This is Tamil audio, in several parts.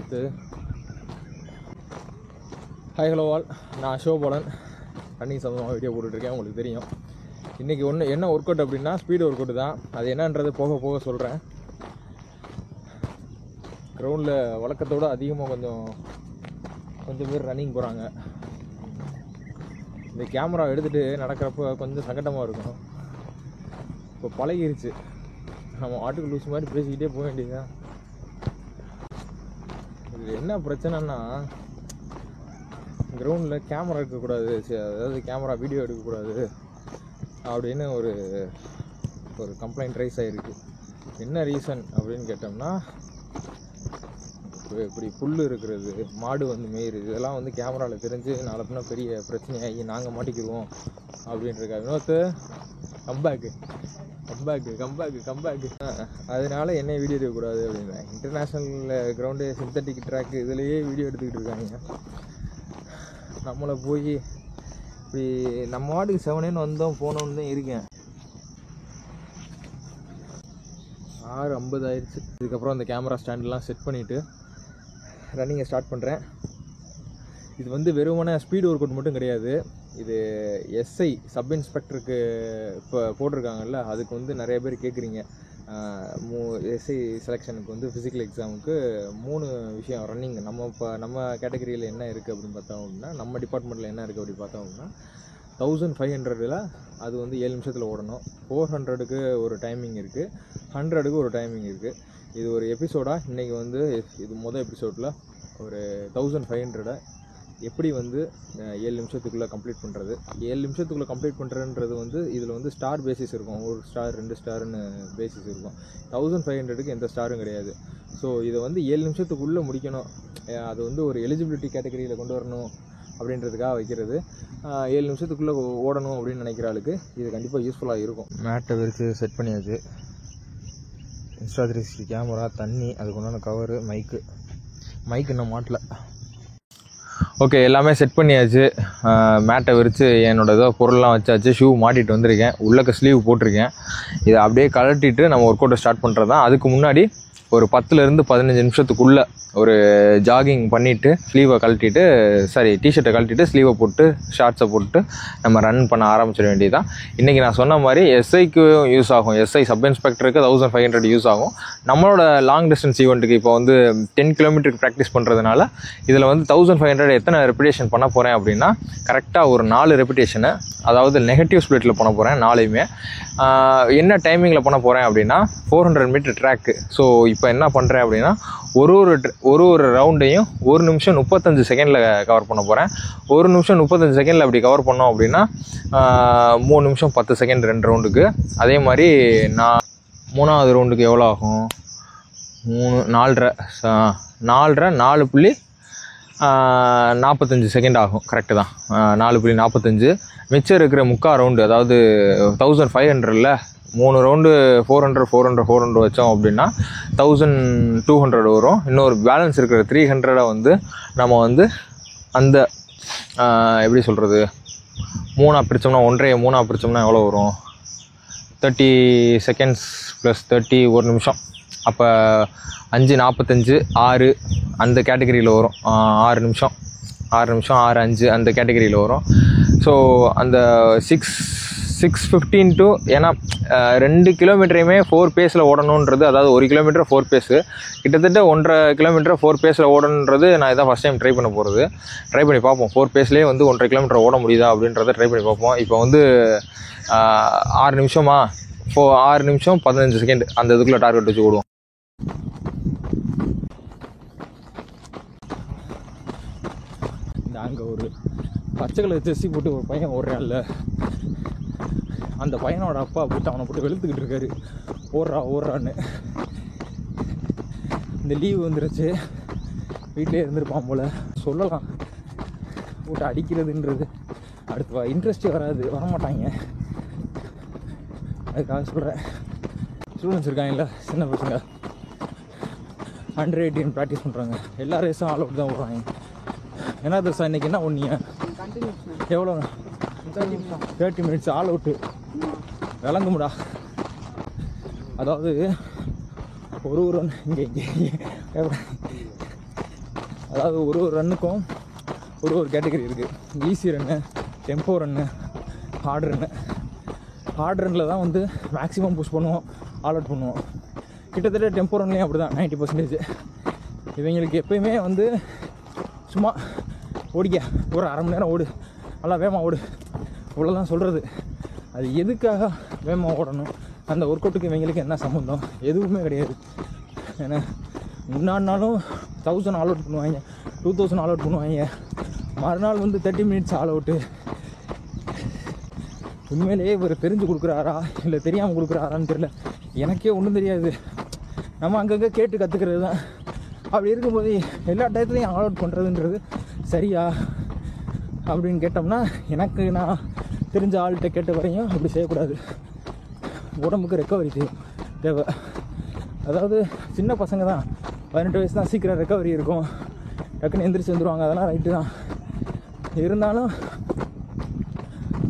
வினோத். ஹாய் ஹலோ ஆல், நான் சிவபாலன். ரன்னிங் சம்பந்தமாக வீடியோ போட்டுட்ருக்கேன், உங்களுக்கு தெரியும். இன்றைக்கி என்ன ஒர்க் அவுட் அப்படின்னா ஸ்பீடு ஒர்க் அவுட் தான். அது என்னன்றது போக போக சொல்கிறேன். கிரவுண்டில் வழக்கத்தோடு அதிகமாக கொஞ்சம் பேர் ரன்னிங் போகிறாங்க. இந்த கேமரா எடுத்துகிட்டு நடக்கிறப்ப கொஞ்சம் சங்கடமாக இருக்கும். இப்போ பழகிருச்சு, நம்ம ஆட்டுக்கு லூஸ் மாதிரி பேசிக்கிட்டே போக வேண்டியதுதான். இது என்ன பிரச்சனைன்னா, கிரவுண்டில் கேமரா எடுக்கக்கூடாது, அதாவது கேமரா வீடியோ எடுக்கக்கூடாது அப்படின்னு ஒரு கம்ப்ளைண்ட் ரைஸ் ஆகிருக்கு. என்ன ரீசன் அப்படின்னு கேட்டோம்னா, இப்படி புல் இருக்கிறது, மாடு வந்து மேயுறது, இதெல்லாம் வந்து கேமராவில் தெரிஞ்சு நாளை பின்னா பெரிய பிரச்சனையாகி நாங்கள் மாட்டிக்கிடுவோம் அப்படின்ட்டுருக்கா. வினோத்து கம்பேக்கு. அதனால என்ன வீடியோ எடுக்கக்கூடாது அப்படின்னா, இன்டர்நேஷ்னல் கிரவுண்டு, சிந்தட்டிக் ட்ராக்கு, இதுலேயே வீடியோ எடுத்துக்கிட்டு இருக்காங்க. நம்மளை போய் இப்படி நம்ம வாட்டுக்கு 7 வந்தோம் போனோன்னு தான் இருக்கேன். 6:50 ஆயிடுச்சு. இதுக்கப்புறம் அந்த கேமரா ஸ்டாண்டெலாம் செட் பண்ணிவிட்டு ரன்னிங்கை ஸ்டார்ட் பண்ணுறேன். இது வந்து வெறுமனே ஸ்பீடு ஒர்க் அவுட் மட்டும் கிடையாது. இது எஸ்ஐ சப் இன்ஸ்பெக்டருக்கு இப்போ போட்டிருக்காங்கல்ல, அதுக்கு வந்து நிறைய பேர் கேட்குறீங்க. எஸ்ஐ செலெக்ஷனுக்கு வந்து ஃபிசிக்கல் எக்ஸாமுக்கு 3 விஷயம் ரன்னிங். நம்ம கேட்டகரியில் என்ன இருக்குது அப்படின்னு பார்த்தோம் அப்படின்னா, நம்ம டிபார்ட்மெண்ட்டில் என்ன இருக்குது அப்படி பார்த்தோம் அப்படின்னா, 1500 அது வந்து 7 நிமிஷத்தில் ஓடணும். 400க்கு ஒரு டைமிங் இருக்குது, 100க்கு ஒரு டைமிங் இருக்குது. இது ஒரு எபிசோடாக இன்றைக்கி வந்து இது மொதல் எபிசோடில் ஒரு 1500 எப்படி வந்து 7 நிமிஷத்துக்குள்ளே கம்ப்ளீட் பண்ணுறது. 7 நிமிஷத்துக்குள்ளே கம்ப்ளீட் பண்ணுறதுன்றது வந்து இதில் வந்து ஸ்டார் பேசிஸ் இருக்கும். 1 ஸ்டார் 2 ஸ்டார்னு பேசிஸ் இருக்கும். 1500க்கு எந்த ஸ்டாரும் கிடையாது. ஸோ இதை வந்து 7 நிமிஷத்துக்குள்ளே முடிக்கணும், அது வந்து ஒரு எலிஜிபிலிட்டி கேட்டகரியில் கொண்டு வரணும் அப்படின்றதுக்காக வைக்கிறது. 7 நிமிஷத்துக்குள்ளே ஓடணும் அப்படின்னு நினைக்கிற ஆளுக்கு இது கண்டிப்பாக யூஸ்ஃபுல்லாக இருக்கும். மேட்டை விரித்து செட் பண்ணியாச்சு. Insta 360 கேமரா, தண்ணி, அதுக்கு உண்டான கவரு, மைக்கு இன்னும் மாட்டல. ஓகே, எல்லாமே செட் பண்ணியாச்சு. மேட்டை விரித்து என்னோட பொருள்லாம் வச்சாச்சு. ஷூ மாட்டிகிட்டு வந்திருக்கேன். உள்ளக்க ஸ்லீவ் போட்டிருக்கேன். இதை அப்படியே கழட்டிட்டு நம்ம ஒர்க் அவுட்டை ஸ்டார்ட் பண்ணுறது தான். அதுக்கு முன்னாடி ஒரு 10லேருந்து 15 நிமிஷத்துக்குள்ளே ஒரு ஜாகிங் பண்ணிவிட்டு ஸ்லீவை கழட்டிட்டு, டிஷர்ட்டை கழட்டிட்டு ஸ்லீவை போட்டு ஷார்ட்ஸை போட்டு நம்ம ரன் பண்ண ஆரம்பிச்சிட வேண்டியதுதான். இன்றைக்கி நான் சொன்ன மாதிரி எஸ்ஐக்கு யூஸ் ஆகும். எஸ்ஐ சப் இன்ஸ்பெக்டருக்கு 1500 யூஸ் ஆகும். நம்மளோட லாங் டிஸ்டன்ஸ் ஈவெண்ட்டுக்கு இப்போ வந்து 10 கிலோமீட்டருக்கு ப்ராக்டிஸ் பண்ணுறதுனால இதில் வந்து 1500 எத்தனை ரெப்பிடேஷன் பண்ண போகிறேன் அப்படின்னா, கரெக்டாக ஒரு 4 ரெப்பிடேஷனை, அதாவது நெகட்டிவ் ஸ்ப்ளிட்டில் பண்ண போகிறேன் 4யுமே. என்ன டைமிங்கில் பண்ண போகிறேன் அப்படின்னா, 400 மீட்டர் ட்ராக்கு. ஸோ இப்போ என்ன பண்ணுறேன் அப்படின்னா, ஒரு ரவுண்டையும் 1 நிமிஷம் 35 செகண்டில் கவர் பண்ண போகிறேன். 1 நிமிஷம் 35 செகண்டில் அப்படி கவர் பண்ணோம் அப்படின்னா 3 நிமிஷம் 10 செகண்ட் 2 ரவுண்டுக்கு. அதே மாதிரி நான் 3வது ரவுண்டுக்கு எவ்வளோ ஆகும், 4.45 செகண்ட் ஆகும். கரெக்டு தான், 4.45. மிச்சம் இருக்கிற முக்கால் ரவுண்டு, அதாவது 1500ல் 3 ரவுண்டு 400 வச்சோம் அப்படின்னா 1200 வரும். இன்னொரு பேலன்ஸ் இருக்கிற 300 வந்து நம்ம வந்து அந்த எப்படி சொல்கிறது, 3ஆக பிரித்தோம்னா 1.5 பிரித்தோம்னா எவ்வளோ வரும், 30 செகண்ட்ஸ் ப்ளஸ் 30 1 நிமிஷம். அப்போ 5:45 6 அந்த கேட்டகரியில் வரும். 6 நிமிஷம் 6:5 அந்த கேட்டகரியில் வரும். ஸோ அந்த 6:15 to, ஏன்னா 2 கிலோமீட்டரையுமே 4 பேஸில் ஓடணுன்றது, அதாவது 1 கிலோமீட்டர் 4 பேஸு, கிட்டத்தட்ட 1.5 கிலோமீட்டர் 4 பேஸில் ஓடணுன்றது நான் இதான் ஃபஸ்ட் டைம் ட்ரை பண்ண போகிறது. ட்ரை பண்ணி பார்ப்போம். 4 பேஸ்லேயே வந்து 1.5 கிலோமீட்டர் ஓட முடியுதா அப்படின்றத ட்ரை பண்ணி பார்ப்போம். இப்போ வந்து 6 நிமிஷமா, 6 நிமிஷம் 15 செகண்ட் அந்த இதுக்குள்ளே டார்கெட் வச்சு ஓடுவோம். அங்கே ஒரு பச்சை கலர் ஜெர்சி போட்டு ஒரு பையன் ஓடுறான்ல, அந்த பையனோட அப்பா போட்டு அவனை போட்டு வெளுத்துக்கிட்டு இருக்காரு, ஓடுறான்னு. இந்த லீவ் வந்துருச்சு, வீட்டிலே இருந்திருப்பான் போல். சொல்லலாம், போட்டு அடிக்கிறதுன்றது அடுத்து இன்ட்ரெஸ்ட்டே வரமாட்டாங்க. அதுக்காக சொல்கிறேன். ஸ்டூடெண்ட்ஸ் இருக்காங்கல்ல, சின்ன பசங்க Under 18 ப்ராக்டிஸ் பண்ணுறாங்க. எல்லா ரேஸும் ஆல் அவுட் தான் ஓடுறாங்க. என்ன தர்சா இன்றைக்கி என்ன ஒன்றிய எவ்வளோ 30 மினிட்ஸ் ஆல் அவுட்டு விளங்கும்டா. அதாவது ஒரு இங்கே அதாவது ஒரு ரன்னுக்கும் ஒரு கேட்டகரி இருக்குது. Easy run, tempo run, hard run. Hard ரன்னில் தான் வந்து மேக்ஸிமம் புஷ் பண்ணுவோம், ஆல் அவுட் பண்ணுவோம். கிட்டத்தட்ட டெம்போ ரன்லேயும் அப்படி தான் 90%. இவங்களுக்கு எப்போயுமே வந்து சும்மா ஓடிக்க, ஒரு அரை மணி நேரம் ஓடு, நல்லா வேகமாக ஓடு, இவ்வளோதான் சொல்கிறது. அது எதுக்காக வேகமாக ஓடணும், அந்த ஒர்க் அவுட்டுக்கு இவங்களுக்கு என்ன சம்மந்தம்? எதுவுமே கிடையாது. ஏன்னா முன்னாடினாலும் 1000 ஆல் அவுட் பண்ணுவாங்க, 2000 ஆல் அவுட் பண்ணுவாங்க. மறுநாள் வந்து 30 மினிட்ஸ் ஆல் அவுட்டு. உண்மையிலேயே இவர் தெரிஞ்சு கொடுக்குறாரா இல்லை தெரியாமல் கொடுக்குறாரான்னு தெரியல. எனக்கே ஒன்றும் தெரியாது. நம்ம அங்கங்கே கேட்டு கற்றுக்கிறது தான். அப்படி இருக்கும்போது எல்லா டயத்துலையும் ஆல் அவுட் பண்ணுறதுன்றது சரியா அப்படின்னு கேட்டோம்னா, எனக்கு நான் தெரிஞ்ச ஆள்கிட்ட கேட்ட வரையும் அப்படி செய்யக்கூடாது. உடம்புக்கு ரெக்கவரி தேவை. அதாவது சின்ன பசங்க தான், 18 வயசு தான், சீக்கிரம் ரெக்கவரி இருக்கும், டக்குன்னு எந்திரிச்சு வந்துடுவாங்க, அதெல்லாம் ரைட்டு தான். இருந்தாலும்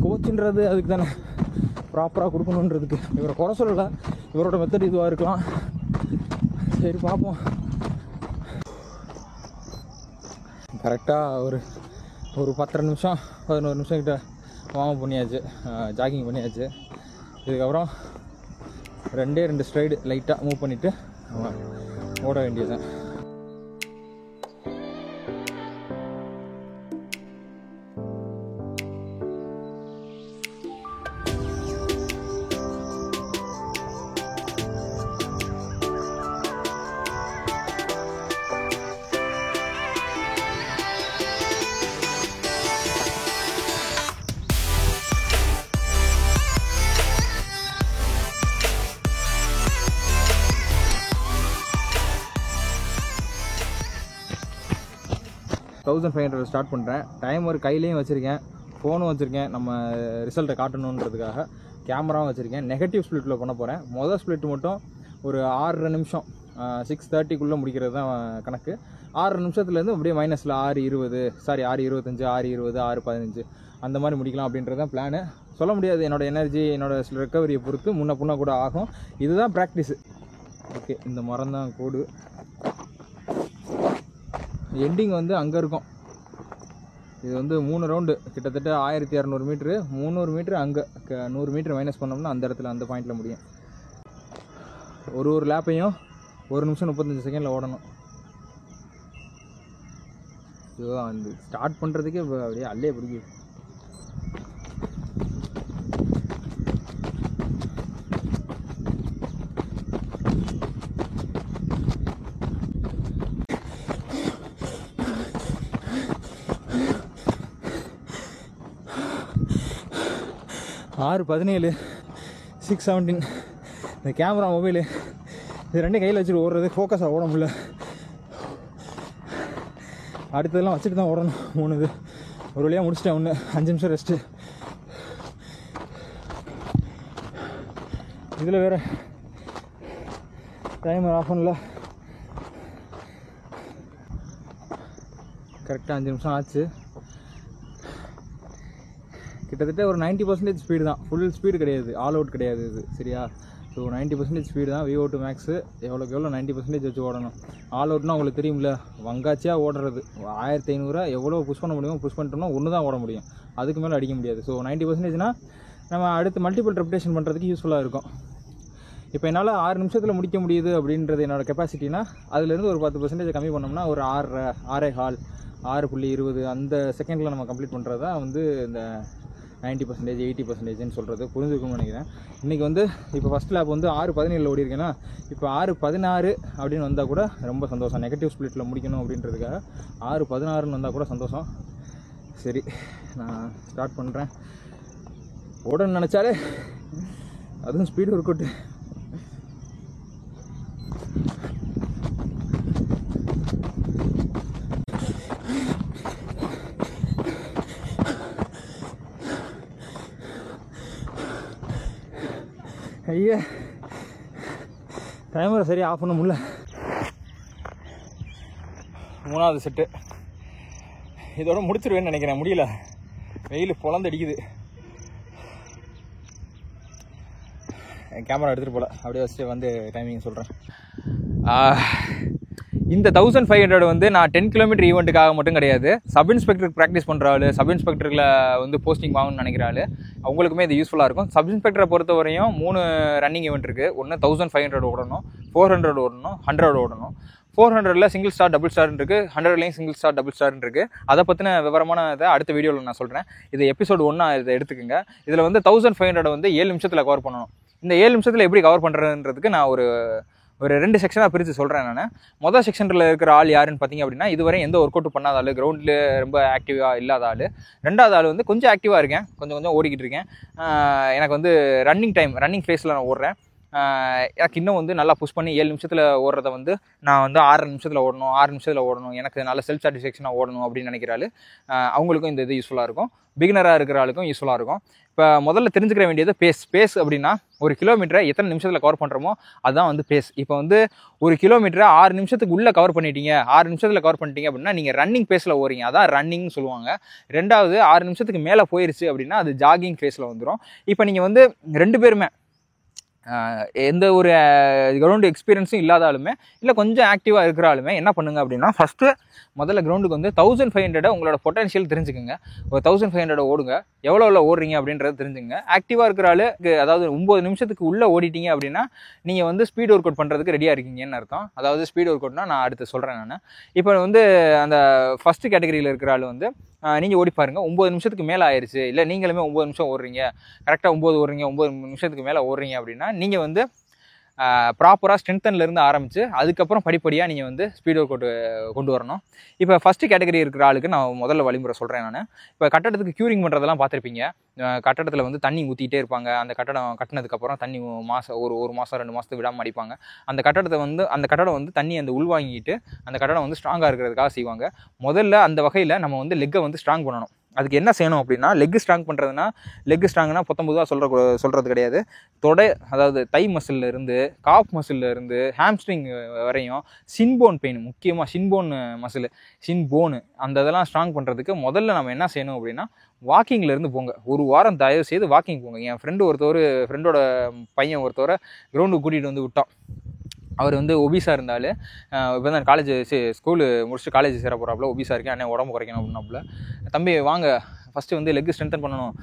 கோச்சுன்றது அதுக்கு தானே, ப்ராப்பராக கொடுக்கணுன்றதுக்கு. இவரை குறை சொல்லலை, இவரோட மெத்தட் இதுவாக இருக்கலாம். சரி பார்ப்போம். கரெக்டாக ஒரு 10 நிமிஷம் 11 நிமிஷம் கிட்ட வார்ம் பண்ணியாச்சு, ஜாகிங் பண்ணியாச்சு. இதுக்கப்புறம் 2 ஸ்ட்ரைடு லைட்டாக மூவ் பண்ணிவிட்டு ஓட வேண்டியதுதான். $1500 ஸ்டார்ட் பண்ணுறேன். டைமர் கையிலையும் வச்சுருக்கேன், ஃபோனும் வச்சுருக்கேன், நம்ம ரிசல்ட்டை காட்டணுன்றதுக்காக கேமராவும் வச்சுருக்கேன். நெகட்டிவ் ஸ்ப்ளிட்டில் பண்ண போகிறேன். மொதல் ஸ்ப்ளிட் மட்டும் ஒரு 6 நிமிஷம், 6:30 முடிக்கிறது தான் கணக்கு. 6 நிமிஷத்துலேருந்து அப்படியே மைனஸில் 6:20, 6:25, 6:20, 6:15 அந்த மாதிரி முடிக்கலாம் அப்படின்றது தான் பிளானு. சொல்ல முடியாது, என்னோடய எனர்ஜி, என்னோடய ரெக்கவரியை பொறுத்து முன்ன கூட ஆகும். இதுதான் ப்ராக்டிஸு. ஓகே, இந்த மரம் தான் கோடு. எண்டிங் வந்து அங்கே இருக்கும். இது வந்து 3 ரவுண்டு, கிட்டத்தட்ட 1200 மீட்ரு. 300 மீட்ரு அங்கே, 100 மீட்ரு மைனஸ் பண்ணோம்னா அந்த இடத்துல, அந்த பாயிண்டில் முடியும். ஒரு லேப்பையும் 1 நிமிஷம் 35 செகண்டில் ஓடணும். ஸோ அந்த ஸ்டார்ட் பண்ணுறதுக்கே அப்படியே அல்லே பிடிக்குது. $6:17, 6:17. இந்த கேமரா, மொபைலு இது 2 கையில் வச்சுட்டு ஓடுறது, ஃபோக்கஸாக ஓட முடியல. அடுத்ததெல்லாம் வச்சுட்டு தான் ஓடணும். 3 இது ஒரு வழியாக முடிச்சிட்டேன். 1 5 நிமிஷம் ரெஸ்ட்டு. இதில் வேறு டைமர் ஆஃப் பண்ணல. கரெக்டாக 5 நிமிஷம் ஆச்சு. கிட்டத்தட்ட ஒரு 90% ஸ்பீடு தான், ஃபுல் ஸ்பீடு கிடையாது, ஆல் அவுட் கிடையாது இது, சரியா? ஸோ 90% ஸ்பீடு தான். VO2 மேக்ஸு எவ்வளோக்கு எவ்வளோ 90% வச்சு ஓடணும். ஆல் அவுட்னா உங்களுக்கு தெரியும்ல, வங்காச்சியாக ஓடுறது. 1500 எவ்வளோ புஷ் பண்ண முடியுமோ புஷ் பண்ணிட்டோம்னா ஒன்று தான் ஓட முடியும், அதுக்கு மேலே அடிக்க முடியாது. ஸோ 90%னா நம்ம அடுத்து மல்டிபிள் ரெப்டேஷன் பண்ணுறதுக்கு யூஸ்ஃபுல்லாக இருக்கும். இப்போ என்னால் 6 நிமிஷத்தில் முடிக்க முடியுது அப்படின்றது என்னோடய கெப்பாசிட்டினா, அதுலேருந்து ஒரு 10% கம்மி பண்ணோம்னா ஒரு 6.25, 6.20 அந்த செகண்டில் நம்ம கம்ப்ளீட் பண்ணுறது தான் வந்து இந்த 90%, 80%ன்னு சொல்கிறது. புரிஞ்சுக்கணும்னு நினைக்கிறேன். இன்றைக்கி வந்து இப்போ ஃபஸ்ட் லேப் வந்து 6:17 ஓடி இருக்கேன்னா, இப்போ 6:16 அப்படின்னு வந்தால் கூட ரொம்ப சந்தோஷம். நெகட்டிவ் ஸ்ப்ளிட்டில் முடிக்கணும் அப்படின்றதுக்காக 6:16ன்னு வந்தால் கூட சந்தோஷம். சரி, நான் ஸ்டார்ட் பண்ணுறேன். ஓடன்னு நினச்சாலே அதுவும் ஸ்பீடு ஒர்க் அவுட்டு. ஐயா, டைமரை சரியாக ஆஃப் பண்ண முடியல. 3வது செட்டு இதோட முடிச்சிருவேன்னு நினைக்கிறேன். முடியல, வெயில் பொழந்தடிக்குது. என் கேமரா எடுத்துகிட்டு போல, அப்படியே வச்சுட்டு வந்து டைமிங் சொல்கிறேன். இந்த 1500 வந்து நான் 10 கிலோமீட்டர் ஈவெண்ட்டுக்காக மட்டும் கிடையாது. சப் இன்ஸ்பெக்டருக்கு ப்ராக்டிஸ் பண்ணுற ஆள், சப் இன்ஸ்பெக்டரில் வந்து போஸ்டிங் வாங்கணும்னு நினைக்கிற ஆள், அவங்களுக்குமே இது யூஸ்ஃபுல்லாக இருக்கும். சப் இன்ஸ்பெக்டரை பொறுத்த வரையும் 3 ரன்னிங் ஈவெண்ட் இருக்குது. ஒன்று 1500 ஓடணும், 400 ஓடணும், 100 ஓடணும். 400ல் சிங்கிள் ஸ்டார் டபுள் ஸ்டார்னு இருக்குது, 100லையும் சிங்கிள் ஸ்டார் டபுள் ஸ்டார்னு இருக்குது. அதை பற்றின விவரமான இதை அடுத்த வீடியோவில் நான் சொல்கிறேன். இது எபிசோடு 1 இதை எடுத்துக்கோங்க. இதில் வந்து 1500 வந்து 7 நிமிஷத்தில் கவர் பண்ணணும். இந்த 7 நிமிஷத்தில் எப்படி கவர் பண்ணுறதுன்றதுக்கு நான் ஒரு 2 செக்ஷனாக பிரித்து சொல்கிறேன். நான் மொதல் செக்ஷனில் இருக்கிற ஆள் யாருன்னு பார்த்தீங்க அப்படின்னா, இதுவரை எந்த ஒர்க் அவுட் பண்ணாத ஆள், கிரவுண்டில் ரொம்ப ஆக்டிவாக இல்லாத ஆள். ரெண்டாவது ஆள் வந்து கொஞ்சம் ஆக்டிவாக இருக்கேன், கொஞ்சம் ஓடிக்கிட்டு இருக்கேன். எனக்கு வந்து ரன்னிங் ஃபேஸில் நான் ஓடுறேன். எனக்கு இன்னும் வந்து நல்லா புஷ் பண்ணி 7 நிமிஷத்தில் ஓடுறத வந்து நான் வந்து 6 நிமிஷத்தில் ஓடணும், 6 நிமிஷத்தில் ஓடணும், எனக்கு நல்ல செல்ஃப் சாட்டிஸ்ஃபேக்ஷனாக ஓடணும் அப்படின்னு நினைக்கிறாள். அவங்களுக்கும் இந்த இது யூஸ்ஃபுல்லாக இருக்கும். பிகினராக இருக்கிற ஆளுக்கும் யூஸ்ஃபுல்லாக இருக்கும். இப்போ முதல்ல தெரிஞ்சுக்கிற வேண்டியது பேஸ் அப்படின்னா, ஒரு கிலோமீட்டரை எத்தனை நிமிஷத்தில் கவர் பண்ணுறோமோ அதுதான் வந்து பேஸ். இப்போ வந்து ஒரு கிலோமீட்டரை 6 நிமிஷத்துக்கு உள்ளே கவர் பண்ணிட்டீங்க, 6 நிமிஷத்தில் கவர் பண்ணிட்டீங்க அப்படின்னா நீங்கள் ரன்னிங் பேஸில் ஓடுறீங்க, அதான் ரன்னிங்னு சொல்லுவாங்க. ரெண்டாவது 6 நிமிஷத்துக்கு மேலே போயிடுச்சு அப்படின்னா அது ஜாகிங் ஃபேஸில் வந்துடும். இப்போ நீங்கள் வந்து 2 பேருமே எந்த ஒரு கிரவுண்டு எக்ஸ்பீரியன்ஸும் இல்லாதாலுமே இல்லை கொஞ்சம் ஆக்டிவாக இருக்கிறாலுமே என்ன பண்ணுங்க அப்படின்னா, ஃபஸ்ட்டு முதல்ல கிரவுண்டுக்கு வந்து 1500 உங்களோட பொட்டன்ஷியல் தெரிஞ்சுக்குங்க. ஒரு 1500 ஓடுங்க, எவ்வளோ ஓடுறீங்க அப்படின்றது தெரிஞ்சுங்க. ஆக்டிவாக இருக்கிற ஆளுக்கு, அதாவது 9 நிமிஷத்துக்கு உள்ளே ஓடிட்டீங்க அப்படின்னா நீங்கள் வந்து ஸ்பீட் ஒர்க் அவுட் பண்ணுறதுக்கு ரெடியாக இருக்கீங்கன்னு அர்த்தம். அதாவது ஸ்பீட் ஒர்க் அவுட்னா நான் அடுத்து சொல்கிறேன். நான் இப்போ வந்து அந்த ஃபஸ்ட்டு கேட்டகரியில் இருக்கிற ஆள் வந்து நீங்கள் ஓடி பாருங்கள், 9 நிமிஷத்துக்கு மேலே ஆயிடுச்சு, இல்லை நீங்களுமே 9 நிமிஷம் ஓடுறீங்க, கரெக்டாக 9 ஓடுறீங்க, 9 நிமிஷத்துக்கு மேலே ஓடுறீங்க அப்படின்னா நீங்கள் வந்து ப்ராப்பராக ஸ்ட்ரென்த்தன்லேருந்து ஆரம்பித்து அதுக்கப்புறம் படிப்படியாக நீங்கள் வந்து ஸ்பீட் ஒர்க் அவுட் கொண்டு வரணும். இப்போ ஃபஸ்ட்டு கேட்டகரி இருக்கிற ஆளுக்கு நான் முதல்ல வழிமுறை சொல்கிறேன். நான் இப்போ கட்டடத்துக்கு க்யூரிங் பண்ணுறதெல்லாம் பார்த்துருப்பீங்க. கட்டடத்தில் வந்து தண்ணி ஊற்றிட்டே இருப்பாங்க. அந்த கட்டடம் கட்டினதுக்கப்புறம் தண்ணி ஒரு மாதம் 2 மாதத்துக்கு விடாமல் அடிப்பாங்க. அந்த கட்டடம் வந்து தண்ணி அந்த உள்வாங்கிட்டு அந்த கட்டடம் வந்து ஸ்ட்ராங்காக இருக்கிறதுக்காக செய்வாங்க. முதல்ல அந்த வகையில் நம்ம வந்து லெக்கை வந்து ஸ்ட்ராங் பண்ணணும். அதுக்கு என்ன செய்யணும் அப்படின்னா, லெக் ஸ்ட்ராங் பண்ணுறதுனா, லெக் ஸ்ட்ராங்னா பொதுவாக சொல்கிறது கிடையாது. அதாவது தை மசில்ல இருந்து காப் மசில்ல இருந்து ஹாம்ஸ்ட்ரிங் வரையும் சின்போன் பெயின், முக்கியமாக சின்போன் மசில், சின்போனு, அந்த இதெல்லாம் ஸ்ட்ராங் பண்ணுறதுக்கு முதல்ல நம்ம என்ன செய்யணும் அப்படின்னா, வாக்கிங்கில் இருந்து போங்க. ஒரு வாரம் தயவு செய்து வாக்கிங் போங்க. என் ஃப்ரெண்டோட பையன் ஒருத்தவரை கிரவுண்டுக்கு கூட்டிகிட்டு வந்து விட்டோம். அவர் வந்து ஒபிஸாக இருந்தாலும் இப்போ தான் ஸ்கூலு முடிச்சுட்டு காலேஜ் சேர போகிறாப்புல, ஒபிஸாக இருக்கேன், அண்ணன் உடம்பு குறைக்கணும் அப்படின்னாப்புல. தம்பி வாங்க, ஃபஸ்ட்டு வந்து லெக் ஸ்ட்ரென்தன் பண்ணணும்,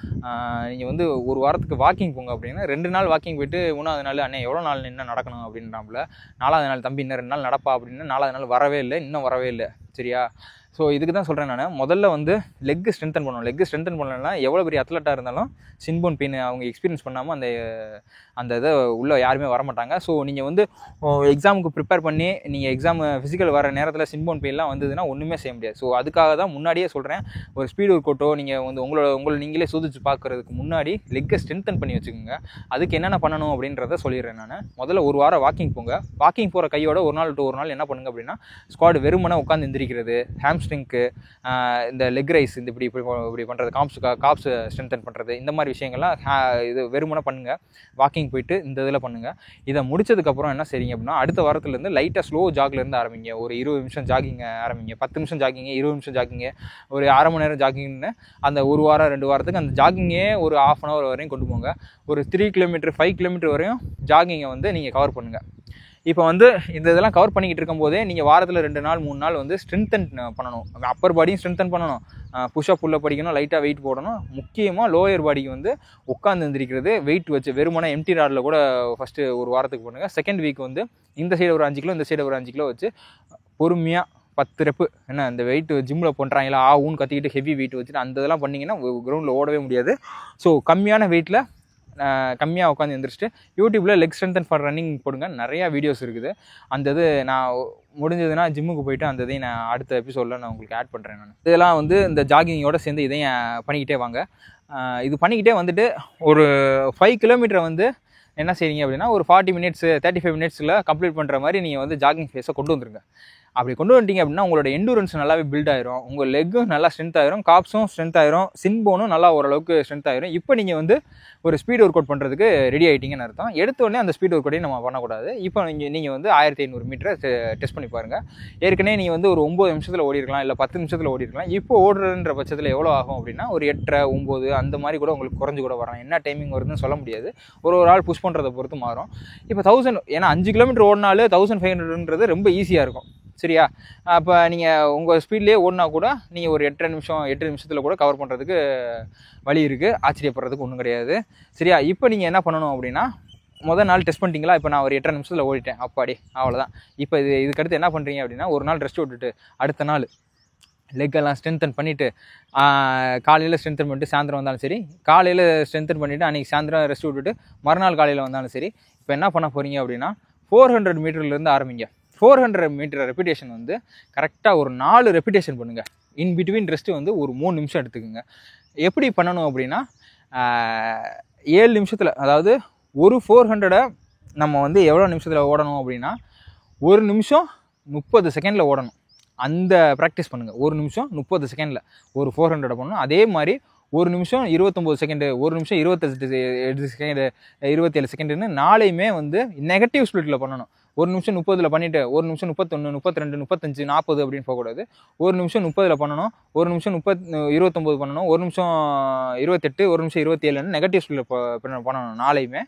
நீங்கள் வந்து ஒரு வாரத்துக்கு வாக்கிங் போங்க அப்படின்னா 2 நாள் வாக்கிங் போயிட்டு 3வது நாள் அண்ணன் எவ்வளோ நாள் என்ன நடக்கணும் அப்படின்றாப்புல. 4வது நாள் தம்பி இன்னும் 2 நாள் நடப்பா அப்படின்னா 4வது நாள் வரவே இல்லை. சரியா? ஸோ இதுக்கு தான் சொல்கிறேன் நான், முதல்ல வந்து லெக் ஸ்ட்ரென்தன் பண்ணணும். லெக் ஸ்ட்ரென்தன் பண்ணலன்னா எவ்வளோ பெரிய அத்லட்டாக இருந்தாலும் சின்போன் பெயின் அவங்க எக்ஸ்பீரியன்ஸ் பண்ணாமல் அந்த இதை உள்ளே யாருமே வரமாட்டாங்க. ஸோ நீங்கள் வந்து எக்ஸாமுக்கு ப்ரிப்பேர் பண்ணி நீங்கள் எக்ஸாம் ஃபிசிக்கல் வர நேரத்தில் சின்போன் பெயின்லாம் வந்ததுன்னா ஒன்றுமே செய்ய முடியாது. ஸோ அதுக்காக தான் முன்னாடியே சொல்கிறேன், ஒரு ஸ்பீட் ஒர்க் அவுட்டோ நீங்கள் வந்து உங்களை நீங்களே சோதிச்சு பார்க்குறதுக்கு முன்னாடி லெக்கை ஸ்ட்ரென்தன் பண்ணி வச்சுக்கோங்க. அதுக்கு என்னென்ன பண்ணணும் அப்படின்றத சொல்லிடுறேன் நான். முதல்ல ஒரு வாரம் வாக்கிங் போங்க. வாக்கிங் போகிற கையோட ஒரு நாள் என்ன பண்ணுங்க அப்படின்னா, ஸ்குவாட் வெறுமனே உட்காந்து எந்திரிக்கிறது, ஹாம்ஸ்ட்ரிங்க்கு, இந்த லெக் ரைஸ், இந்த இப்படி பண்ணுறது, காப்ஸ் ஸ்ட்ரென்தன் பண்ணுறது, இந்த மாதிரி விஷயங்கள்லாம் இது வெறுமனே பண்ணுங்கள். வாக்கிங் போயிட்டு இந்த இதில் பண்ணுங்கள். இதை முடிச்சதுக்கப்புறம் என்ன செய்றீங்க அப்படின்னா, அடுத்த வாரத்துலேருந்து லைட்டாக ஸ்லோ ஜாக்லேருந்து ஆரம்பிங்க. ஒரு 20 நிமிஷம் ஜாகிங் ஆரம்பிங்க, 10 நிமிஷம் ஜாகிங்க, 20 நிமிஷம் ஜாகிங்க, ஒரு அரை மணி நேரம் ஜாகிங்னு அந்த ஒரு வாரம் 2 வாரத்துக்கு அந்த ஜாகிங்கே ஒரு 1/2 அன் ஹவர் வரையும் கொண்டு போங்க. ஒரு 3 கிலோமீட்டர் 5 கிலோமீட்டர் வரையும் ஜாகிங்கை வந்து நீங்கள் கவர் பண்ணுங்கள். இப்போ வந்து இதெல்லாம் கவர் பண்ணிக்கிட்டு இருக்கும்போதே நீங்கள் வாரத்தில் 2 நாள் 3 நாள் வந்து ஸ்ட்ரென்தன் பண்ணணும். அப்பர் பாடியும் ஸ்ட்ரென்தன் பண்ணணும், புஷ்அப் புல்அப் படிக்கணும், லைட்டாக வெயிட் போடணும். முக்கியமாக லோயர் பாடிக்கு வந்து உட்காந்து எந்திரிக்கிறது, வெயிட் வச்சு வெறுமனே எம்டி ராடில் கூட ஃபஸ்ட்டு ஒரு வாரத்துக்கு பண்ணுங்கள். செகண்ட் வீக் வந்து இந்த சைடு ஒரு 5 கிலோ, இந்த சைடு ஒரு 5 கிலோ வச்சு பொறுமையாக 10 ரெப்பு, என்ன இந்த வெயிட் ஜிம்மில் பண்ணுறாங்களா ஊன்னு கத்திக்கிட்டு ஹெவி வெயிட் வச்சுட்டு அந்த இதெல்லாம் பண்ணிங்கன்னா கிரவுண்டில் ஓடவே முடியாது. ஸோ கம்மியான வெயிட்டில் கம்மியாக உட்காந்து எழுந்திரிச்சிட்டு யூடியூப்பில் லெக் ஸ்ட்ரென்தன் ஃபார் ரன்னிங் போடுங்க. நிறையா வீடியோஸ் இருக்குது. அந்த இது நான் முடிஞ்சதுன்னா ஜிம்முக்கு போயிட்டு அந்த இதையும் நான் அடுத்த எபிசோடில் நான் உங்களுக்கு ஆட் பண்ணுறேன். நான் இதெல்லாம் வந்து இந்த ஜாகிங்கோடு சேர்ந்து இதையும் பண்ணிக்கிட்டே வாங்க. இது பண்ணிக்கிட்டே வந்துட்டு ஒரு 5 கிலோமீட்டரை வந்து என்ன செய்றீங்க அப்படின்னா, ஒரு 40 மினிட்ஸ் 35 மினிட்ஸில் கம்ப்ளீட் பண்ணுற மாதிரி நீங்கள் வந்து ஜாகிங் ஃபேஸை கொண்டு வந்துருங்க. அப்படி கொண்டு வந்துட்டீங்க அப்படின்னா உங்களோட எண்டூரன்ஸ் நல்லாவே பில்ட் ஆயிரும், உங்கள் லெக்கும் நல்லா ஸ்ட்ரென்த் ஆயிரும், காப்ஸும் ஸ்ட்ரென்த் ஆயிரும், சின்போனும் நல்லா ஓரளவுக்கு ஸ்ட்ரென்த் ஆயிரும். இப்போ நீங்கள் வந்து ஒரு ஸ்பீட் ஒர்க் அவுட் பண்ணுறதுக்கு ரெடி ஆகிட்டீங்கன்னு அர்த்தம். எடுத்தோடனே அந்த ஸ்பீட் ஒர்க் அவுட்டையும் நம்ம பண்ணக்கூடாது. இப்போ நீங்கள் வந்து 1500 மீட்டரை டெஸ்ட் பண்ணி பாருங்கள். ஏற்கனவே நீங்கள் வந்து ஒரு 9 நிமிஷத்தில் ஓடிருக்கலாம், இல்லை 10 நிமிஷத்தில் ஓடிருக்கலாம். இப்போ ஓடுறன்ற பட்சத்தில் எவ்வளோ ஆகும் அப்படின்னா, ஒரு 8:30 9 அந்த மாதிரி கூட உங்களுக்கு குறைஞ்சு கூட வரலாம். என்ன டைமிங் வருதுன்னு சொல்ல முடியாது, ஒரு ஆள் புஷ் பண்ணுறதை பொறுத்து மாறும். இப்போ 1000, ஏன்னா 5 கிலோமீட்டர் ஓடினாலும் 1500ன்றது ரொம்ப ஈஸியாக இருக்கும். சரியா? அப்போ நீங்கள் உங்கள் ஸ்பீட்லேயே ஓடினா கூட நீங்கள் ஒரு 8 நிமிஷத்தில் கூட கவர் பண்ணுறதுக்கு வழி இருக்குது. ஆச்சரியப்படுறதுக்கு ஒன்றும் கிடையாது. சரியா? இப்போ நீங்கள் என்ன பண்ணணும் அப்படின்னா, முதல் நாள் டெஸ்ட் பண்ணிட்டீங்களா? இப்போ நான் ஒரு 8 நிமிஷத்தில் ஓடிட்டேன், அப்பாடி அவ்வளோதான். இப்போ இதுக்கடுத்து என்ன பண்ணுறீங்க அப்படின்னா, ஒரு நாள் ரெஸ்ட் விட்டுட்டு அடுத்த நாள் லெக்கெல்லாம் ஸ்ட்ரென்தன் பண்ணிவிட்டு, காலையில் ஸ்ட்ரென்தன் பண்ணிட்டு சாயந்தரம் வந்தாலும் சரி, காலையில் ஸ்ட்ரென்தன் பண்ணிவிட்டு அன்றைக்கி சாயந்தரம் ரெஸ்ட் விட்டுட்டு மறுநாள் காலையில் வந்தாலும் சரி, இப்போ என்ன பண்ண போகிறீங்க அப்படின்னா 400 மீட்டர்லேருந்து ஆரம்பிங்க. 400 மீட்டர் ரெப்பிடேஷன் வந்து கரெக்டாக ஒரு 4 ரெப்பிடேஷன் பண்ணுங்கள். இன் பிட்வீன் ரெஸ்ட்டு வந்து ஒரு 3 நிமிஷம் எடுத்துக்கோங்க. எப்படி பண்ணணும் அப்படின்னா, 7 நிமிஷத்தில், அதாவது ஒரு 400 நம்ம வந்து எவ்வளோ நிமிஷத்தில் ஓடணும் அப்படின்னா 1 நிமிஷம் 30 செகண்டில் ஓடணும். அந்த ப்ராக்டிஸ் பண்ணுங்கள். 1 நிமிஷம் 30 செகண்டில் ஒரு 400 பண்ணணும். அதே மாதிரி 1 நிமிஷம் 29 செகண்டு, 1 நிமிஷம் 28 செகண்டு, 27 செகண்டுன்னு நாளையுமே வந்து நெகட்டிவ் ஸ்பிளிட்டில் பண்ணணும். 1 நிமிஷம் 30 பண்ணிவிட்டு 1 நிமிஷம் 31, 32, 35, 40 அப்படின்னு போகக்கூடாது. 1 நிமிஷம் 30 பண்ணணும், 1 நிமிஷம் 29 பண்ணணும், 1 நிமிஷம் 28, 1 நிமிஷம் 27ன்னு நெகட்டிவ் ஸ்பீடில் பண்ணணும் நாளையுமே.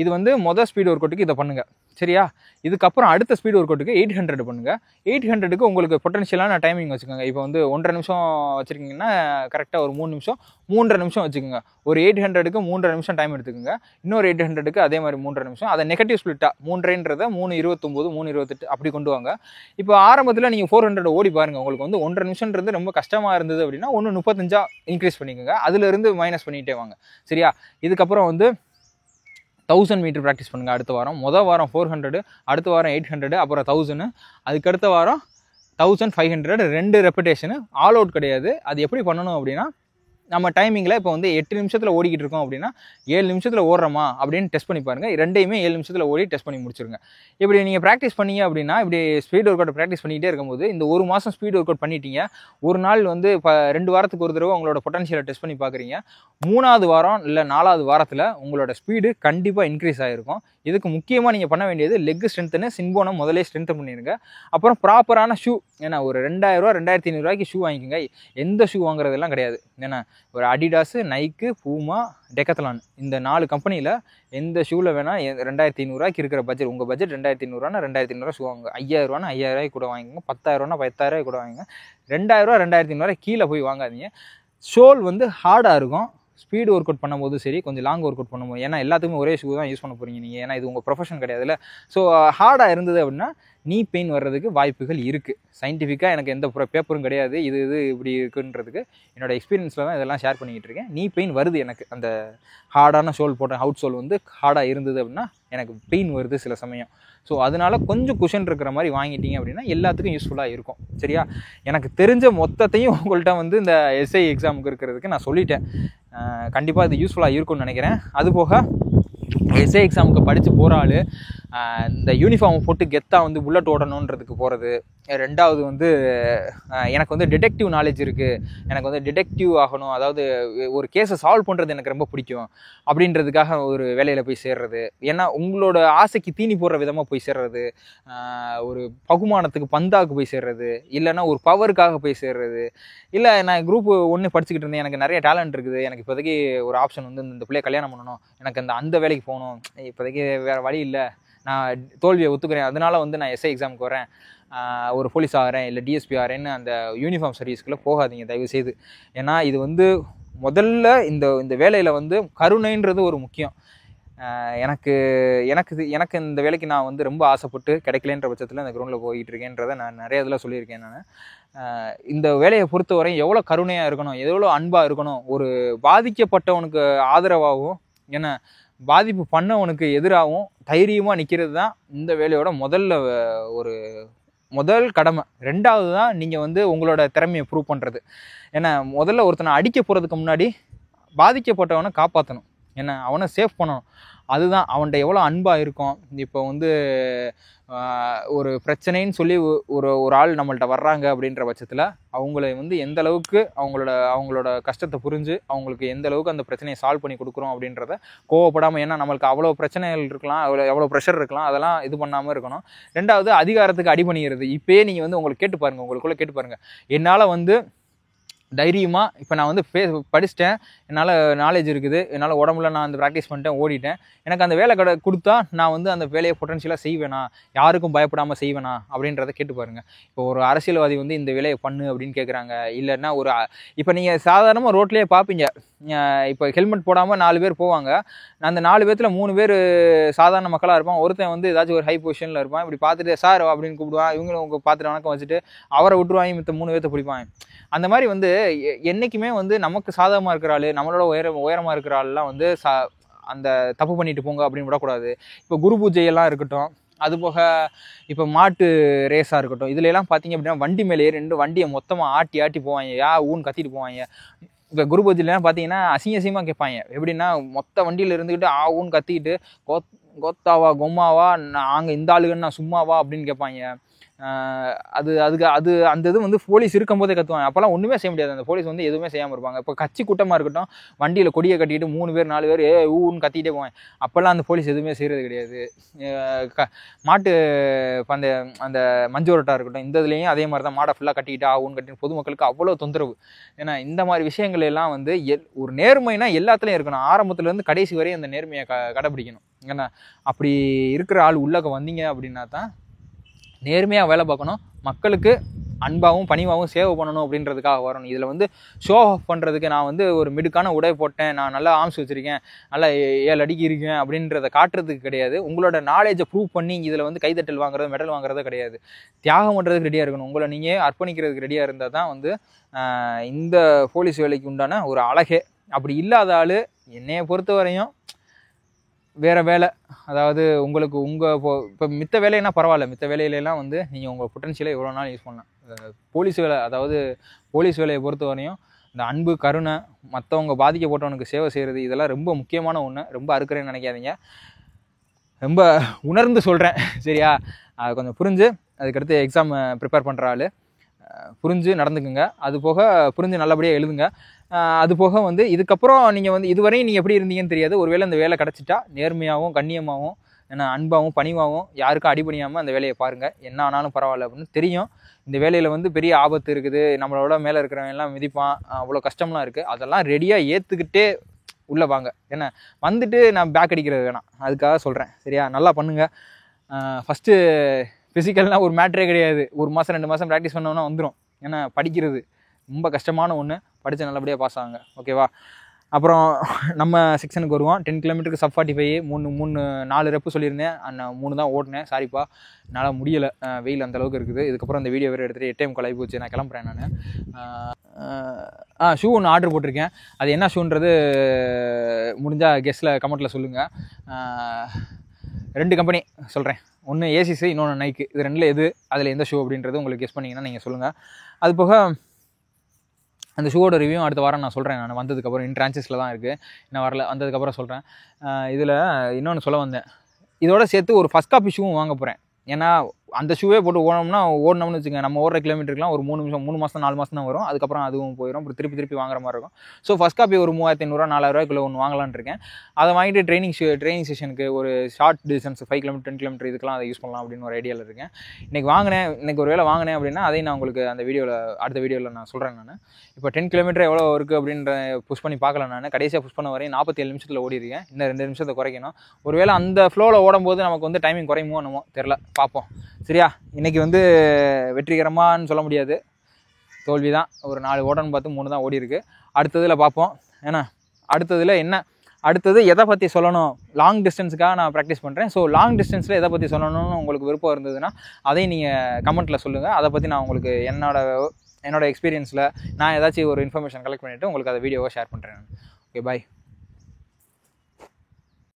இது வந்து மொதல் ஸ்பீட் ஒர்க் அவுட்டுக்கு இதை பண்ணுங்கள். சரியா? இதுக்கப்புறம் அடுத்த ஸ்பீட் ஒர்க் அவுட்டுக்கு 800 பண்ணுங்கள். 800க்கு உங்களுக்கு பொட்டன்ஷியலான டைமிங் வச்சுக்கோங்க. இப்போ வந்து 1.5 நிமிஷம் வச்சுருக்கீங்கன்னா கரெக்டாக ஒரு 3 நிமிஷம், 3.5 நிமிஷம் வச்சுக்கோங்க. ஒரு 800க்கு 3.5 நிமிஷம் டைம் எடுத்துக்கோங்க. இன்னொரு 800க்கு அதே மாதிரி 3.5 நிமிஷம். அதை நெகட்டிவ் ஸ்பிளிட்டாக 3.5ன்றதை 3:29, 3:28 அப்படி கொண்டு வாங்க. இப்போ ஆரம்பத்தில் நீங்கள் 400 ஓடி பாருங்கள். உங்களுக்கு வந்து 1.5 நிமிஷம்ன்றது ரொம்ப கஷ்டமாக இருந்தது அப்படின்னா 1:35 இன்க்ரீஸ் பண்ணிக்கோங்க. அதுலேருந்து மைனஸ் பண்ணிகிட்டே வாங்க. சரியா? இதுக்கப்புறம் வந்து 1000 மீட்டர் ப்ராக்டிஸ் பண்ணுங்கள். அடுத்த வாரம் மொதல் வாரம் 400, அடுத்த வாரம் 800, அப்புறம் 1000, அதுக்கடுத்த வாரம் 1500, 2 ரெப்பிடேஷனு. ஆல் அவுட் கிடையாது. அது எப்படி பண்ணணும் அப்படின்னா, நம்ம டைமிங்கில் இப்போ வந்து 8 நிமிஷத்தில் ஓடிக்கிட்டு இருக்கோம் அப்படின்னா 7 நிமிஷத்தில் ஓடுறோமா அப்படின்னு டெஸ்ட் பண்ணி பாருங்கள். ரெண்டையுமே 7 நிமிஷத்தில் ஓடி டெஸ்ட் பண்ணி முடிச்சிருங்க. இப்படி நீங்கள் ப்ராக்டிஸ் பண்ணீங்க அப்படின்னா, இப்படி ஸ்பீட் ஒர்க் அவுட் ப்ராக்டிஸ் பண்ணிகிட்டே இருக்கும்போது இந்த ஒரு மாதம் ஸ்பீட் ஒர்க் அவுட் பண்ணிட்டீங்க. ஒரு நாள் வந்து இப்போ 2 வாரத்துக்கு ஒரு தடவை உங்களோட பொட்டன்ஷியலை டெஸ்ட் பண்ணி பார்க்குறீங்க. 3ஆவது வாரம் இல்லை 4ஆவது வாரத்தில் உங்களோட ஸ்பீடு கண்டிப்பாக இன்க்ரீஸ் ஆகிருக்கும். இதுக்கு முக்கியமாக நீங்கள் பண்ண வேண்டியது லெக் ஸ்ட்ரென்த்துன்னு, சின்போனை முதலே ஸ்ட்ரென்த்தன் பண்ணிடுங்க. அப்புறம் ப்ராப்பரான ஷூ. ஏன்னா ஒரு 2000, 2500 ஷூ வாங்கிக்கோங்க. எந்த ஷூ வாங்குறதெல்லாம் கிடையாது. ஏன்னா ஒரு அடிடாஸு, நைக்கு, பூமா, டெக்கத்லான், இந்த 4 கம்பெனியில் எந்த ஷூவில் வேணால் 2500 இருக்கிற பட்ஜெட், உங்கள் பட்ஜெட் 2500 2500 ஷூ வாங்க. 5000 5000 கூட வாங்கிக்கோங்க. 10000 10000 கூட வாங்கிங்க. 2000 2500 கீழே போய் வாங்காதீங்க. ஷோல் வந்து ஹார்டாக இருக்கும். ஸ்பீடு ஒர்க் அவுட் பண்ணும்போது சரி, கொஞ்சம் லாங் ஒர்க் அவுட் பண்ணும்போது, ஏன்னா எல்லாத்துக்குமே ஒரே ஷூ தான் யூஸ் பண்ண போகிறீங்க நீங்கள். ஏன்னா இது உங்கள் ப்ரொஃபஷன் கிடையாதுல்ல. ஸோ ஹார்டாக இருந்தது அப்படின்னா நீ பெயின் வர்றதுக்கு வாய்ப்புகள் இருக்குது. சயின்டிஃபிக்காக எனக்கு எந்த பேப்பரும் கிடையாது இது இப்படி இருக்குன்றதுக்கு. என்னோடய எக்ஸ்பீரியன்ஸில் தான் இதெல்லாம் ஷேர் பண்ணிக்கிட்டு இருக்கேன். நீ பெயின் வருது எனக்கு. அந்த ஹார்டான ஷோல் போட்டேன், அவுட் ஷோல் வந்து ஹார்டாக இருந்தது அப்படின்னா எனக்கு பெயின் வருது சில சமயம். ஸோ அதனால் கொஞ்சம் குஷன் இருக்கிற மாதிரி வாங்கிட்டீங்க அப்படின்னா எல்லாத்துக்கும் யூஸ்ஃபுல்லாக இருக்கும். சரியா? எனக்கு தெரிஞ்ச மொத்தத்தையும் உங்கள்கிட்ட வந்து இந்த எஸ்ஐ எக்ஸாமுக்கு இருக்கிறதுக்கு நான் சொல்லிட்டேன். கண்டிப்பாக இது யூஸ்ஃபுல்லாக இருக்கும்னு நினைக்கிறேன். அதுபோக எஸ்ஐ எக்ஸாமுக்கு படித்து போகிற ஆள் இந்த யூனிஃபார்ம் போட்டு கெத்தாக வந்து புல்லட் ஓடணுன்றதுக்கு போகிறது. ரெண்டாவது வந்து எனக்கு வந்து டிடெக்டிவ் நாலேஜ் இருக்குது, எனக்கு வந்து டிடெக்டிவ் ஆகணும், அதாவது ஒரு கேஸை சால்வ் பண்ணுறது எனக்கு ரொம்ப பிடிக்கும் அப்படின்றதுக்காக ஒரு வேலையில் போய் சேர்றது. ஏன்னா உங்களோட ஆசைக்கு தீனி போடுற விதமாக போய் சேர்றது, ஒரு பகுமானத்துக்கு பந்தாக்கு போய் சேர்றது, இல்லைன்னா ஒரு பவருக்காக போய் சேர்றது. இல்லை நான் குரூப் 1 படிச்சுக்கிட்டு இருந்தேன், எனக்கு நிறைய டேலண்ட் இருக்குது, எனக்கு இப்போதைக்கு ஒரு ஆப்ஷன் வந்து இந்த பிள்ளைய கல்யாணம் பண்ணணும், எனக்கு அந்த வேலைக்கு போகணும், இப்போதைக்கு வேறு வழி இல்லை, நான் தோல்வியை ஒத்துக்கிறேன், அதனால வந்து நான் எஸ்ஐ எக்ஸாமுக்கு வரேன், ஒரு போலீஸ் ஆகிறேன் இல்லை டிஎஸ்பி ஆகிறேன்னு அந்த யூனிஃபார்ம் சர்வீஸ்க்குள்ளே போகாதீங்க தயவுசெய்து. ஏன்னா இது வந்து முதல்ல இந்த வேலையில் வந்து கருணைன்றது ஒரு முக்கியம். எனக்கு இந்த வேலைக்கு நான் வந்து ரொம்ப ஆசைப்பட்டு கிடைக்கலன்ற பட்சத்தில் இந்த கிரௌண்டில் போய்கிட்டு இருக்கேன்றதை நான் நிறைய இதில் சொல்லியிருக்கேன். நான் இந்த வேலையை பொறுத்தவரை எவ்வளோ கருணையாக இருக்கணும், எவ்வளோ அன்பாக இருக்கணும், ஒரு பாதிக்கப்பட்டவனுக்கு ஆதரவாகவும், ஏன்னா பாதிப்பு பண்ணவனுக்கு எதிராகவும் தைரியமாக நிற்கிறது தான் இந்த வேலையோட முதல் கடமை. ரெண்டாவது தான் நீங்கள் வந்து உங்களோட திறமையை ப்ரூவ் பண்ணுறது. ஏன்னா முதல்ல ஒருத்தனை அடிக்க போகிறதுக்கு முன்னாடி பாதிக்கப்பட்டவனை காப்பாற்றணும், ஏன்னா அவனை சேஃப் பண்ணணும். அதுதான் அவன்கிட்ட எவ்வளோ அன்பாக இருக்கும். இப்போ வந்து ஒரு பிரச்சனைன்னு சொல்லி ஒரு ஆள் நம்மள்கிட்ட வர்றாங்க அப்படின்ற பட்சத்தில் அவங்கள வந்து எந்த அளவுக்கு அவங்களோட கஷ்டத்தை புரிஞ்சு அவங்களுக்கு எந்த அளவுக்கு அந்த பிரச்சனையை சால்வ் பண்ணி கொடுக்குறோம் அப்படின்றத கோவப்படாமல், ஏன்னா நம்மளுக்கு அவ்வளோ பிரச்சனைகள் இருக்கலாம், எவ்வளோ ப்ரெஷர் இருக்கலாம், அதெல்லாம் இது பண்ணாமல் இருக்கணும். ரெண்டாவது அதிகாரத்துக்கு அடி பண்ணிக்கிறது. இப்போயே நீங்கள் வந்து உங்களுக்கு கேட்டு பாருங்கள், உங்களுக்குள்ளே கேட்டு பாருங்கள், என்னால் வந்து தைரியமாக இப்போ நான் வந்து படிச்சிட்டேன், என்னால் நாலேஜ் இருக்குது, என்னால் உடம்புல நான் அந்த ப்ராக்டிஸ் பண்ணிட்டேன், ஓடிட்டேன், எனக்கு அந்த வேலை கொடுத்தா நான் வந்து அந்த வேலையை பொட்டன்ஷியலாக செய்வேனா, யாருக்கும் பயப்படாமல் செய்வேனா அப்படின்றத கேட்டு பாருங்கள். இப்போ ஒரு அரசியல்வாதி வந்து இந்த வேலையை பண்ணு அப்படின்னு கேட்குறாங்க, இல்லைன்னா இப்போ நீங்கள் சாதாரணமாக ரோட்லேயே பார்ப்பீங்க, இப்போ ஹெல்மெட் போடாமல் 4 பேர் போவாங்க, அந்த 4 பேர்த்தில் 3 பேர் சாதாரண மக்களாக இருப்பான், ஒருத்தன் வந்து ஏதாச்சும் ஒரு ஹை பொசிஷனில் இருப்பான், இப்படி பார்த்துட்டு சார் அப்படின்னு கூப்பிடுவான், இவங்களும் உங்க பார்த்துட்டு வணக்கம் வச்சுட்டு அவரை விட்டுருவாங்க, மித்த 3 பேர்த்த பிடிப்பாங்க. அந்த மாதிரி வந்து என்றைக்குமே வந்து நமக்கு சாதகமாக இருக்கிற ஆள், நம்மளோட உயரமாக இருக்கிற ஆள்லாம் வந்து அந்த தப்பு பண்ணிட்டு போங்க அப்படின்னு விடக்கூடாது. இப்போ குரு பூஜையெல்லாம் இருக்கட்டும், அதுபோக இப்போ மாட்டு ரேஸாக இருக்கட்டும், இதுல எல்லாம் பார்த்தீங்க அப்படின்னா வண்டி மேலேயே 2 வண்டியை மொத்தமாக ஆட்டி ஆட்டி போவாங்க, ஊன்னு கத்திட்டு போவாங்க. இப்போ குரு பூஜைலாம் பார்த்தீங்கன்னா அசிங்கமாக கேட்பாங்க, எப்படின்னா மொத்த வண்டியில் இருந்துக்கிட்டு ஊன்னு கத்திக்கிட்டு கொத்தாவா கொம்மாவா நாங்கள் இந்த ஆளுகன்னா சும்மாவா அப்படின்னு கேட்பாங்க. அந்த இது வந்து போலீஸ் இருக்கும்போதே கத்துவாங்க, அப்போல்லாம் ஒன்றுமே செய்ய முடியாது, அந்த போலீஸ் வந்து எதுவுமே செய்யாமல் இருப்பாங்க. இப்போ கட்சி கூட்டமாக இருக்கட்டும், வண்டியில் கொடியை கட்டிட்டு 3 பேர் 4 பேர் ஊன்னு கத்திக்கிட்டே போவாங்க, அப்போல்லாம் அந்த போலீஸ் எதுவுமே செய்கிறது கிடையாது. மாட்டு அந்த மஞ்சோரட்டாக இருக்கட்டும், இந்த இதுலேயும் அதே மாதிரி தான், மாடை ஃபுல்லாக கட்டிக்கிட்டு ஊன்னு கட்டிட்டு பொதுமக்களுக்கு அவ்வளோ தொந்தரவு. ஏன்னா இந்த மாதிரி விஷயங்கள் எல்லாம் வந்து ஒரு நேர்மைனா எல்லாத்துலேயும் இருக்கணும், ஆரம்பத்துலேருந்து கடைசி வரையும் அந்த நேர்மையை கடைபிடிக்கணும். ஏன்னா அப்படி இருக்கிற ஆள் உள்ளக்க வந்தீங்க அப்படின்னா தான் நேர்மையாக வேலை பார்க்கணும், மக்களுக்கு அன்பாகவும் பணிவாகவும் சேவை பண்ணணும் அப்படின்றதுக்காக வரணும். இதில் வந்து ஷோ ஆஃப் பண்ணுறதுக்கு நான் வந்து ஒரு மிடுக்கான உடை போட்டேன், நான் நல்லா ஆர்ம்ஸ் வச்சுருக்கேன், நல்லா 7 அடிக்கு இருக்கேன் அப்படின்றத காட்டுறதுக்கு கிடையாது. உங்களோட நாலேஜை ப்ரூவ் பண்ணி இதில் வந்து கைத்தட்டல் வாங்குறது மெடல் வாங்குறதோ கிடையாது. தியாகம் பண்ணுறதுக்கு ரெடியாக இருக்கணும், உங்களை நீங்கள் அர்ப்பணிக்கிறதுக்கு ரெடியாக இருந்தால் தான் வந்து இந்த போலீஸ் வேலைக்கு உண்டான ஒரு அழகே. அப்படி இல்லாத ஆள் என்னையை பொறுத்த வரையும் வேறு வேலை, அதாவது உங்களுக்கு இப்போ மித்த வேலைன்னா பரவாயில்ல, மித்த வேலையிலலாம் வந்து நீங்கள் உங்கள் பொட்டன்ஷியலை எவ்வளோ நாள் யூஸ் பண்ணலாம். போலீஸ் வேலை, அதாவது போலீஸ் வேலையை பொறுத்த வரையும் இந்த அன்பு, கருணை, மற்றவங்க பாதிக்கப்பட்டவனுக்கு சேவை செய்கிறது, இதெல்லாம் ரொம்ப முக்கியமான ஒன்று. ரொம்ப அறுக்கிறேன்னு நினைக்காதீங்க, ரொம்ப உணர்ந்து சொல்கிறேன், சரியா? அது கொஞ்சம் புரிஞ்சு அதுக்கடுத்து எக்ஸாம் ப்ரிப்பேர் பண்ணுற ஆள் புரிஞ்சு நடந்துக்குங்க, அது போக புரிஞ்சு நல்லபடியாக எழுதுங்க. அது போக வந்து இதுக்கப்புறம் நீங்கள் வந்து இதுவரையும் நீங்கள் எப்படி இருந்தீங்கன்னு தெரியாது, ஒருவேளை இந்த வேலை கிடச்சிட்டா நேர்மையாகவும் கண்ணியமாகவும் அன்பாகவும் பணிவாகவும் யாருக்கும் அடிபணியாமல் அந்த வேலையை பாருங்கள், என்ன ஆனாலும் பரவாயில்ல அப்படின்னு தெரியும். இந்த வேலையில் வந்து பெரிய ஆபத்து இருக்குது, நம்மளோட மேலே இருக்கிறவங்க எல்லாம் மிதிப்பான், அவ்வளோ கஷ்டம்லாம் இருக்குது, அதெல்லாம் ரெடியாக ஏற்றுக்கிட்டே உள்ளே வாங்க. ஏன்னா வந்துட்டு நான் பேக் அடிக்கிறது வேணாம், அதுக்காக சொல்கிறேன், சரியா? நல்லா பண்ணுங்கள். ஃபஸ்ட்டு ஃபிசிக்கல்னால் ஒரு மேட்ரே கிடையாது, 1 மாதம் 2 மாதம் ப்ராக்டிஸ் பண்ணோன்னா வந்துடும். ஏன்னா படிக்கிறது ரொம்ப கஷ்டமான ஒன்று, படித்து நல்லபடியாக பாஸ் ஆகுங்க, ஓகேவா? அப்புறம் நம்ம செக்ஷனுக்கு வருவோம். 10 கிலோமீட்டருக்கு sub 45 4 ரெப்பு சொல்லியிருந்தேன், 3 தான் ஓடினேன், சாரிப்பா என்னால் முடியலை, வெயில் அந்தளவுக்கு இருக்குது. இதுக்கப்புறம் இந்த வீடியோ வேறு எடுத்துகிட்டு 8 டைம் கலாய் போச்சு, நான் கிளம்புறேன். நான் ஷூ ஒன்று ஆர்டர் போட்டிருக்கேன், அது என்ன ஷூன்றது முடிஞ்சால் கெஸ்ட்டில் கமெண்ட்டில் சொல்லுங்கள். 2 கம்பெனி சொல்கிறேன், ஒன்று ஏசிஸ், இன்னொன்று நைக்கு, இது 2ல் எது, அதில் எந்த ஷூ அப்படின்றது உங்களுக்கு கெஸ் பண்ணிங்கன்னா நீங்கள் சொல்லுங்கள். அது போக அந்த ஷூவோட ரிவ்யூ அடுத்த வாரம் நான் சொல்கிறேன், நான் வந்ததுக்கப்புறம் இன்ட்ரான்சஸில் தான் இருக்குது, இன்னும் வரல, வந்ததுக்கப்புறம் சொல்கிறேன். இதில் இன்னொன்று சொல்ல வந்தேன், இதோட சேர்த்து ஒரு ஃபஸ்ட் காப்பி ஷூவும் வாங்க போகிறேன். ஏன்னா அந்த ஷூவே போட்டு ஓடணும்னு வச்சுங்க, நம்ம ஓடுற கிலோமீட்டருக்குலாம் ஒரு 3 மாதம் 4 மாதம் தான் வரும், அதுக்கப்புறம் அதுவும் போயிடும், அப்புறம் திருப்பி வாங்குற மாதிரி இருக்கும். ஸோ ஃபஸ்ட் காப்பி ஒரு 3500 4000 ஒன்று வாங்கலான்னு இருக்கேன். அதை வாங்கிட்டு ட்ரைனிங் செஷனுக்கு ஒரு ஷார்ட் டிஸ்டன்ஸ் 5 கிலோமீட்டர் 10 கிலோமீட்டர் இதுக்கெலாம் அதை யூஸ் பண்ணலாம் அப்படின்னு ஒரு ஐடியாவில் இருக்கேன். இன்றைக்கி ஒரு வேளை வாங்கினேன் அப்படின்னா அதையும் நான் உங்களுக்கு அந்த அடுத்த வீடியோவில் நான் சொல்கிறேன். நான் இப்போ 10 கிலோமீட்டர் எவ்வளோ இருக்குது அப்படின்ற புஷ் பண்ணி பார்க்கலாம். நான் கடைசியாக புஷ் பண்ண வரையும் 47 நிமிஷத்தில் ஓடிருக்கேன், இன்னும் 2 நிமிஷத்தை குறைக்கணும். ஒருவேளை அந்த ஃப்ளோவில் ஓடும்போது நமக்கு வந்து டைமிங் குறையுமோ என்னமோ தெரில, பார்ப்போம், சரியா? இன்றைக்கி வந்து வெற்றிகரமானு சொல்ல முடியாது, தோல்வி தான். ஒரு 4 ஓடன்னு பார்த்து 3 தான் ஓடி இருக்குது. அடுத்ததில் பார்ப்போம். ஏன்னா அடுத்தது எதை பற்றி சொல்லணும், லாங் டிஸ்டன்ஸுக்காக நான் ப்ராக்டிஸ் பண்ணுறேன். ஸோ லாங் டிஸ்டன்ஸில் எதை பற்றி சொல்லணும்னு உங்களுக்கு விருப்பம் இருந்ததுன்னா அதையும் நீங்கள் கமெண்ட்டில் சொல்லுங்கள். அதை பற்றி நான் உங்களுக்கு என்னோட எக்ஸ்பீரியன்ஸில் நான் ஏதாச்சும் ஒரு இன்ஃபர்மேஷன் கலெக்ட் பண்ணிவிட்டு உங்களுக்கு அதை வீடியோவை ஷேர் பண்ணுறேன். ஓகே, பாய்.